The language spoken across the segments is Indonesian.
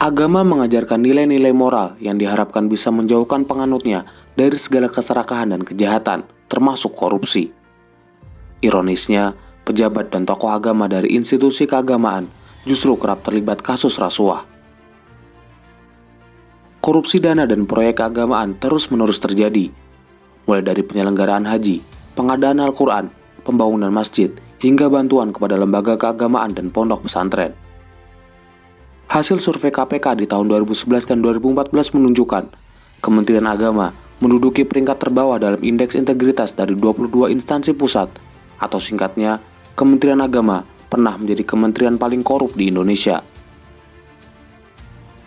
Agama mengajarkan nilai-nilai moral yang diharapkan bisa menjauhkan penganutnya dari segala keserakahan dan kejahatan, termasuk korupsi. Ironisnya, pejabat dan tokoh agama dari institusi keagamaan justru kerap terlibat kasus rasuah. Korupsi dana dan proyek keagamaan terus-menerus terjadi, mulai dari penyelenggaraan haji, pengadaan Al-Quran, pembangunan masjid, hingga bantuan kepada lembaga keagamaan dan pondok pesantren. Hasil survei KPK di tahun 2011 dan 2014 menunjukkan Kementerian Agama menduduki peringkat terbawah dalam indeks integritas dari 22 instansi pusat, atau singkatnya, Kementerian Agama pernah menjadi kementerian paling korup di Indonesia.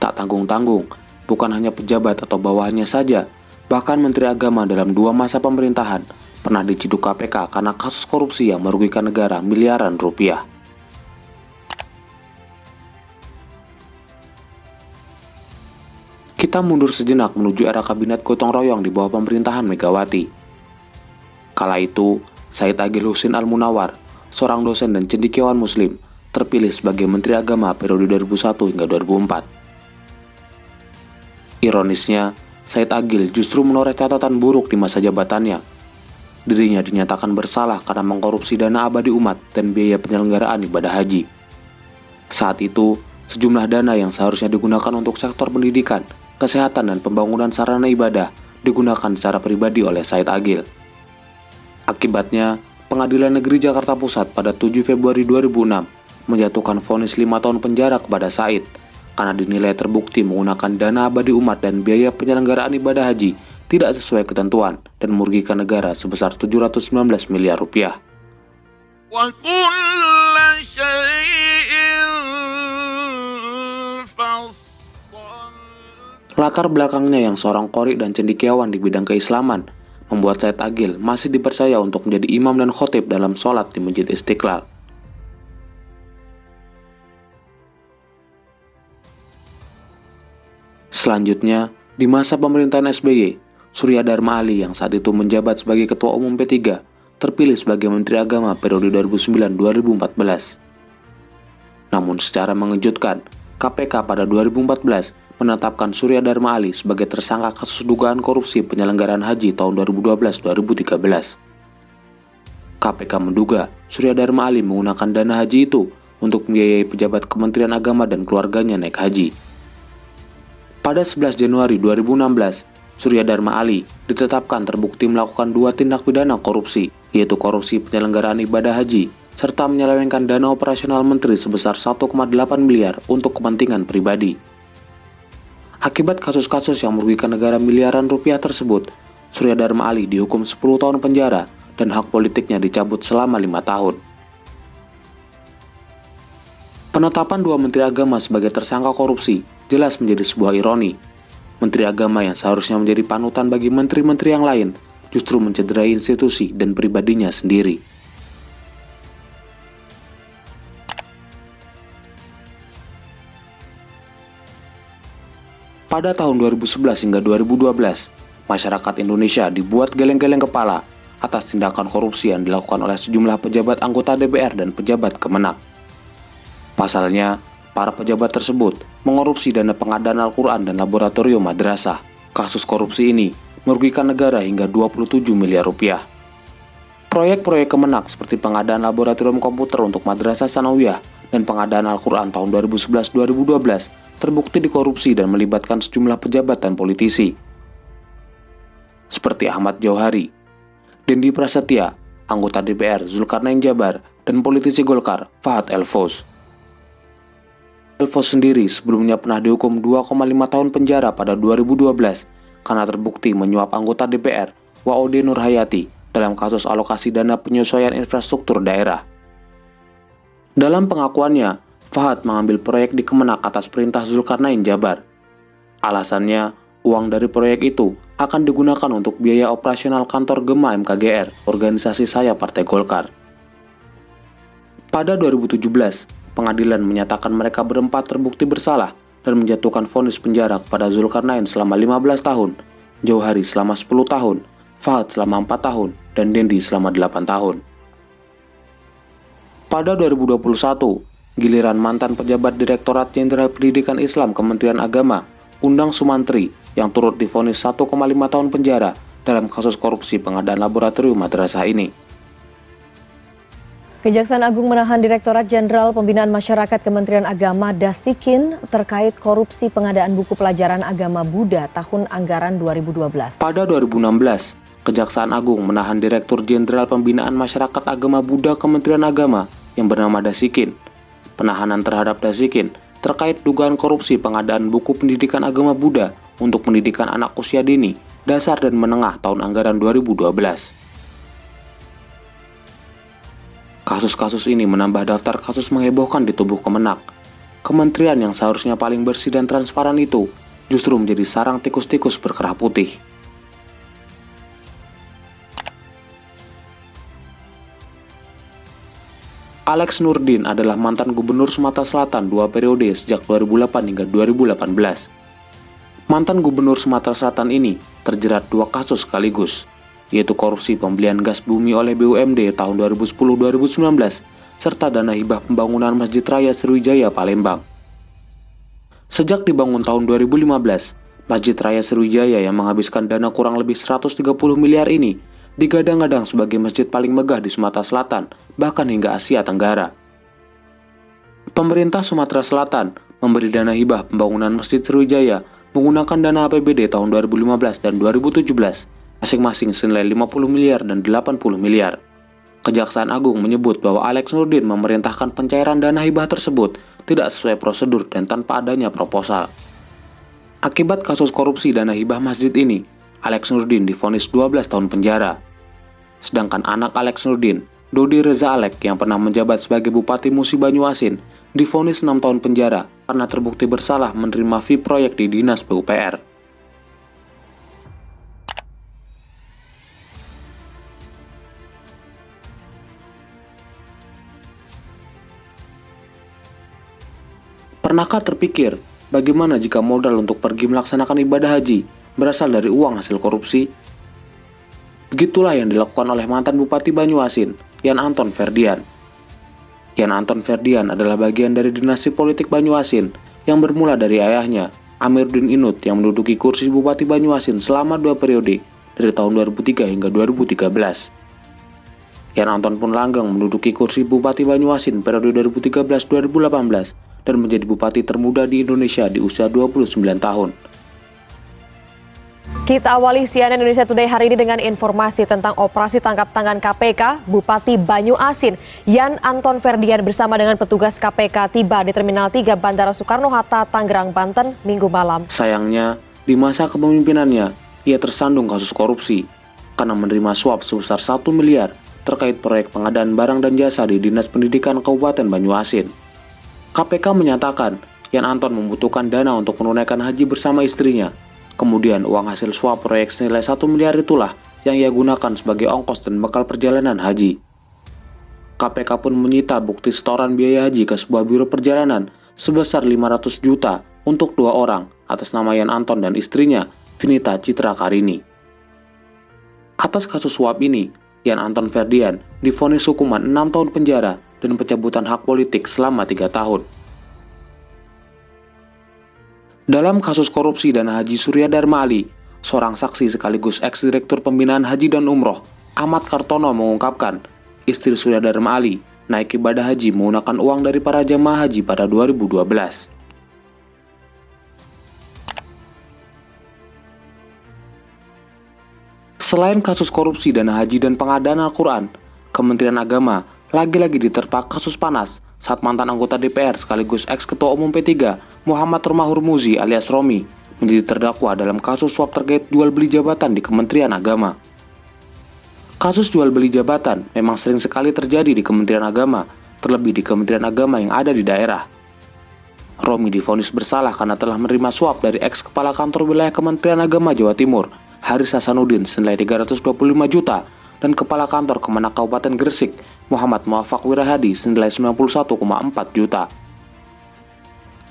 Tak tanggung-tanggung, bukan hanya pejabat atau bawahannya saja, bahkan Menteri Agama dalam 2 masa pemerintahan pernah diciduk KPK karena kasus korupsi yang merugikan negara miliaran rupiah. Kita mundur sejenak menuju era kabinet gotong royong di bawah pemerintahan Megawati. Kala itu, Said Agil Husin Al-Munawar, seorang dosen dan cendekiawan Muslim, terpilih sebagai Menteri Agama periode 2001 hingga 2004. Ironisnya, Said Agil justru menoreh catatan buruk di masa jabatannya. Dirinya dinyatakan bersalah karena mengkorupsi dana abadi umat dan biaya penyelenggaraan ibadah haji. Saat itu, sejumlah dana yang seharusnya digunakan untuk sektor pendidikan, kesehatan, dan pembangunan sarana ibadah digunakan secara pribadi oleh Said Agil. Akibatnya, Pengadilan Negeri Jakarta Pusat pada 7 Februari 2006 menjatuhkan vonis 5 tahun penjara kepada Said karena dinilai terbukti menggunakan dana abadi umat dan biaya penyelenggaraan ibadah haji tidak sesuai ketentuan dan merugikan negara sebesar 719 miliar rupiah. Latar belakangnya yang seorang qori dan cendekiawan di bidang keislaman membuat Said Agil masih dipercaya untuk menjadi imam dan khotib dalam sholat di Masjid Istiqlal. Selanjutnya, di masa pemerintahan SBY, Surya Dharma Ali yang saat itu menjabat sebagai Ketua Umum P3 terpilih sebagai Menteri Agama periode 2009-2014. Namun secara mengejutkan, KPK pada 2014 menetapkan Surya Dharma Ali sebagai tersangka kasus dugaan korupsi penyelenggaraan haji tahun 2012-2013. KPK menduga Surya Dharma Ali menggunakan dana haji itu untuk membiayai pejabat Kementerian Agama dan keluarganya naik haji. Pada 11 Januari 2016, Surya Dharma Ali ditetapkan terbukti melakukan 2 tindak pidana korupsi, yaitu korupsi penyelenggaraan ibadah haji, serta menyelewengkan dana operasional menteri sebesar 1,8 miliar untuk kepentingan pribadi. Akibat kasus-kasus yang merugikan negara miliaran rupiah tersebut, Surya Dharma Ali dihukum 10 tahun penjara dan hak politiknya dicabut selama 5 tahun. Penetapan 2 Menteri Agama sebagai tersangka korupsi jelas menjadi sebuah ironi. Menteri Agama yang seharusnya menjadi panutan bagi menteri-menteri yang lain justru mencederai institusi dan pribadinya sendiri. Pada tahun 2011 hingga 2012, masyarakat Indonesia dibuat geleng-geleng kepala atas tindakan korupsi yang dilakukan oleh sejumlah pejabat anggota DPR dan pejabat Kemenak. Pasalnya, para pejabat tersebut mengorupsi dana pengadaan Al-Quran dan laboratorium madrasah. Kasus korupsi ini merugikan negara hingga 27 miliar rupiah. Proyek-proyek Kemenak seperti pengadaan laboratorium komputer untuk Madrasah Sanawiyah dan pengadaan Al-Quran tahun 2011-2012 terbukti dikorupsi dan melibatkan sejumlah pejabat dan politisi. Seperti Ahmad Jauhari, Dendi Prasetya, anggota DPR Zulkarnain Jabar, dan politisi Golkar Fahad Elfos. Elfos sendiri sebelumnya pernah dihukum 2,5 tahun penjara pada 2012 karena terbukti menyuap anggota DPR Waode Nurhayati dalam kasus alokasi dana penyesuaian infrastruktur daerah. Dalam pengakuannya, Fahad mengambil proyek di Kemenak atas perintah Zulkarnain Jabar. Alasannya, uang dari proyek itu akan digunakan untuk biaya operasional kantor Gema MKGR, organisasi saya Partai Golkar. Pada 2017, pengadilan menyatakan mereka berempat terbukti bersalah dan menjatuhkan vonis penjara kepada Zulkarnain selama 15 tahun, Jauhari selama 10 tahun, Fahad selama 4 tahun, dan Dendi selama 8 tahun. Pada 2021, giliran mantan pejabat Direktorat Jenderal Pendidikan Islam Kementerian Agama, Undang Sumantri, yang turut divonis 1,5 tahun penjara dalam kasus korupsi pengadaan laboratorium madrasah ini. Kejaksaan Agung menahan Direktorat Jenderal Pembinaan Masyarakat Kementerian Agama Dasikin terkait korupsi pengadaan buku pelajaran agama Buddha tahun anggaran 2012. Pada 2016, Kejaksaan Agung menahan Direktur Jenderal Pembinaan Masyarakat Agama Buddha Kementerian Agama yang bernama Dasikin. Penahanan terhadap Dasikin terkait dugaan korupsi pengadaan buku pendidikan agama Buddha untuk pendidikan anak usia dini, dasar dan menengah tahun anggaran 2012. Kasus-kasus ini menambah daftar kasus menghebohkan di tubuh Kemenak. Kementerian yang seharusnya paling bersih dan transparan itu justru menjadi sarang tikus-tikus berkerah putih. Alex Nurdin adalah mantan Gubernur Sumatera Selatan 2 periode sejak 2008 hingga 2018. Mantan Gubernur Sumatera Selatan ini terjerat 2 kasus sekaligus, yaitu korupsi pembelian gas bumi oleh BUMD tahun 2010-2019, serta dana hibah pembangunan Masjid Raya Sriwijaya Palembang. Sejak dibangun tahun 2015, Masjid Raya Sriwijaya yang menghabiskan dana kurang lebih 130 miliar ini digadang-gadang sebagai masjid paling megah di Sumatera Selatan, bahkan hingga Asia Tenggara. Pemerintah Sumatera Selatan memberi dana hibah pembangunan Masjid Sriwijaya menggunakan dana APBD tahun 2015 dan 2017, masing-masing senilai 50 miliar dan 80 miliar. Kejaksaan Agung menyebut bahwa Alex Nurdin memerintahkan pencairan dana hibah tersebut tidak sesuai prosedur dan tanpa adanya proposal. Akibat kasus korupsi dana hibah masjid ini, Alex Nurdin divonis 12 tahun penjara. Sedangkan anak Alex Nurdin, Dodi Reza Alek, yang pernah menjabat sebagai Bupati Musi Banyuasin, divonis 6 tahun penjara karena terbukti bersalah menerima fee proyek di Dinas PUPR. Pernahkah terpikir bagaimana jika modal untuk pergi melaksanakan ibadah haji berasal dari uang hasil korupsi? Begitulah yang dilakukan oleh mantan Bupati Banyuasin, Yan Anton Ferdian. Yan Anton Ferdian adalah bagian dari dinasti politik Banyuasin yang bermula dari ayahnya, Amiruddin Inut, yang menduduki kursi Bupati Banyuasin selama 2 periode dari tahun 2003 hingga 2013. Yan Anton pun langgeng menduduki kursi Bupati Banyuasin periode 2013-2018 dan menjadi bupati termuda di Indonesia di usia 29 tahun. Kita awali CNN Indonesia Today hari ini dengan informasi tentang operasi tangkap tangan KPK. Bupati Banyuasin Yan Anton Ferdian bersama dengan petugas KPK tiba di Terminal 3 Bandara Soekarno-Hatta, Tangerang, Banten, Minggu malam. Sayangnya, di masa kepemimpinannya, ia tersandung kasus korupsi karena menerima suap sebesar 1 miliar terkait proyek pengadaan barang dan jasa di Dinas Pendidikan Kabupaten Banyuasin. KPK menyatakan Yan Anton membutuhkan dana untuk menunaikan haji bersama istrinya. Kemudian uang hasil suap proyek senilai 1 miliar itulah yang ia gunakan sebagai ongkos dan bekal perjalanan haji. KPK pun menyita bukti setoran biaya haji ke sebuah biro perjalanan sebesar 500 juta untuk 2 orang atas nama Yan Anton dan istrinya, Vinita Citra Karini. Atas kasus suap ini, Yan Anton Ferdian divonis hukuman 6 tahun penjara dan pencabutan hak politik selama 3 tahun. Dalam kasus korupsi dana haji Surya Dharma Ali, seorang saksi sekaligus ex-direktur pembinaan haji dan umroh, Ahmad Kartono, mengungkapkan istri Surya Dharma Ali naik ibadah haji menggunakan uang dari para jemaah haji pada 2012. Selain kasus korupsi dana haji dan pengadaan Al-Quran, Kementerian Agama lagi-lagi diterpa kasus panas saat mantan anggota DPR sekaligus ex-ketua umum P3 Muhammad Romahur Muzi alias Romi menjadi terdakwa dalam kasus suap terkait jual beli jabatan di Kementerian Agama. Kasus jual beli jabatan memang sering sekali terjadi di Kementerian Agama, terlebih di Kementerian Agama yang ada di daerah. Romi divonis bersalah karena telah menerima suap dari ex-kepala kantor wilayah Kementerian Agama Jawa Timur, Haris Hasanuddin, senilai 325 juta, dan Kepala Kantor Kemenak Kabupaten Gresik, Muhammad Muafak Wirahadi, senilai 91,4 juta.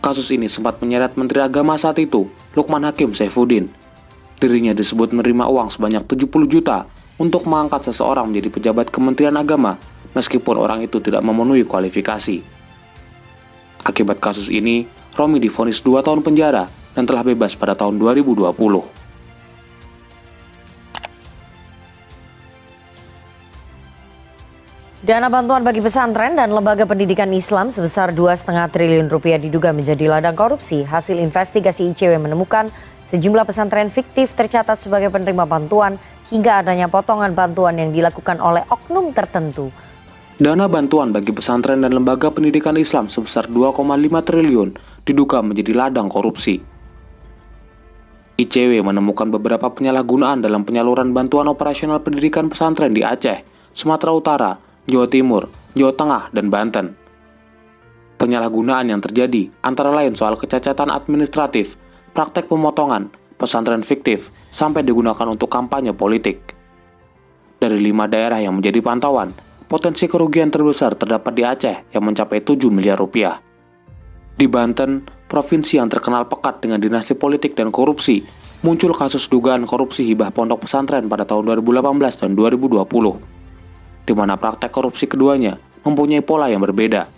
Kasus ini sempat menyeret Menteri Agama saat itu, Lukman Hakim Saifuddin. Dirinya disebut menerima uang sebanyak 70 juta untuk mengangkat seseorang menjadi pejabat Kementerian Agama, meskipun orang itu tidak memenuhi kualifikasi. Akibat kasus ini, Romi divonis 2 tahun penjara dan telah bebas pada tahun 2020. Dana bantuan bagi pesantren dan lembaga pendidikan Islam sebesar 2,5 triliun rupiah diduga menjadi ladang korupsi. Hasil investigasi ICW menemukan sejumlah pesantren fiktif tercatat sebagai penerima bantuan hingga adanya potongan bantuan yang dilakukan oleh oknum tertentu. Dana bantuan bagi pesantren dan lembaga pendidikan Islam sebesar 2,5 triliun diduga menjadi ladang korupsi. ICW menemukan beberapa penyalahgunaan dalam penyaluran bantuan operasional pendidikan pesantren di Aceh, Sumatera Utara, Jawa Timur, Jawa Tengah, dan Banten. Penyalahgunaan yang terjadi antara lain soal kecacatan administratif, praktek pemotongan, pesantren fiktif, sampai digunakan untuk kampanye politik. Dari 5 daerah yang menjadi pantauan, potensi kerugian terbesar terdapat di Aceh yang mencapai 7 miliar rupiah. Di Banten, provinsi yang terkenal pekat dengan dinasti politik dan korupsi, muncul kasus dugaan korupsi hibah pondok pesantren pada tahun 2018 dan 2020. Di mana praktek korupsi keduanya mempunyai pola yang berbeda.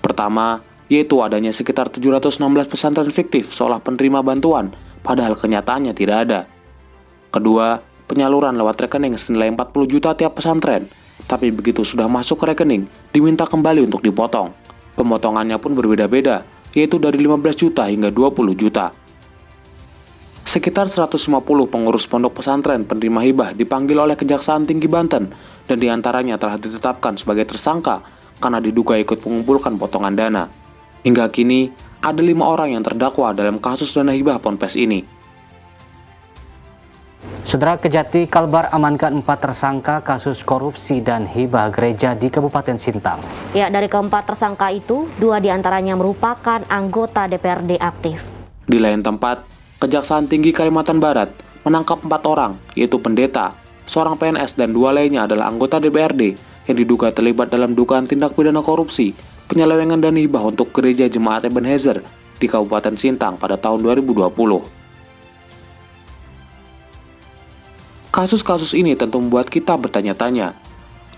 Pertama, yaitu adanya sekitar 716 pesantren fiktif seolah penerima bantuan, padahal kenyataannya tidak ada. Kedua, penyaluran lewat rekening senilai 40 juta tiap pesantren, tapi begitu sudah masuk ke rekening, diminta kembali untuk dipotong. Pemotongannya pun berbeda-beda, yaitu dari 15 juta hingga 20 juta. Sekitar 150 pengurus pondok pesantren penerima hibah dipanggil oleh Kejaksaan Tinggi Banten dan diantaranya telah ditetapkan sebagai tersangka karena diduga ikut mengumpulkan potongan dana. Hingga kini, ada 5 orang yang terdakwa dalam kasus dana hibah Ponpes ini. Saudara, Kejati Kalbar amankan 4 tersangka kasus korupsi dan hibah gereja di Kabupaten Sintang. Ya, dari keempat tersangka itu, 2 diantaranya merupakan anggota DPRD aktif. Di lain tempat, Kejaksaan Tinggi Kalimantan Barat menangkap 4 orang, yaitu pendeta, seorang PNS, dan 2 lainnya adalah anggota DPRD yang diduga terlibat dalam dugaan tindak pidana korupsi, penyelewengan dana hibah untuk gereja Jemaat Ebenezer di Kabupaten Sintang pada tahun 2020. Kasus-kasus ini tentu membuat kita bertanya-tanya,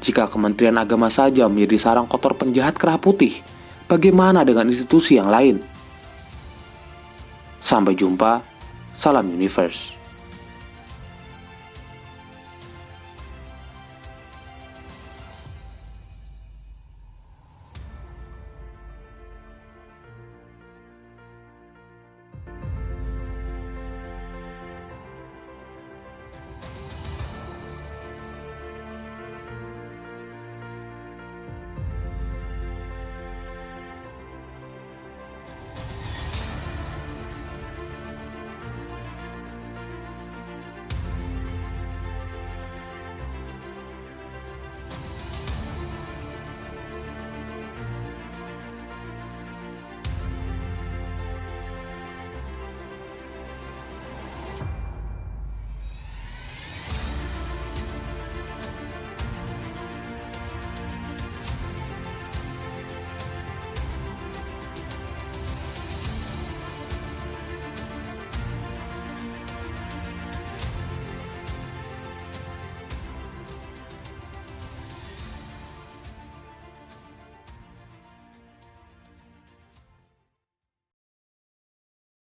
jika Kementerian Agama saja menjadi sarang kotor penjahat kerah putih, bagaimana dengan institusi yang lain? Sampai jumpa, salam Universe.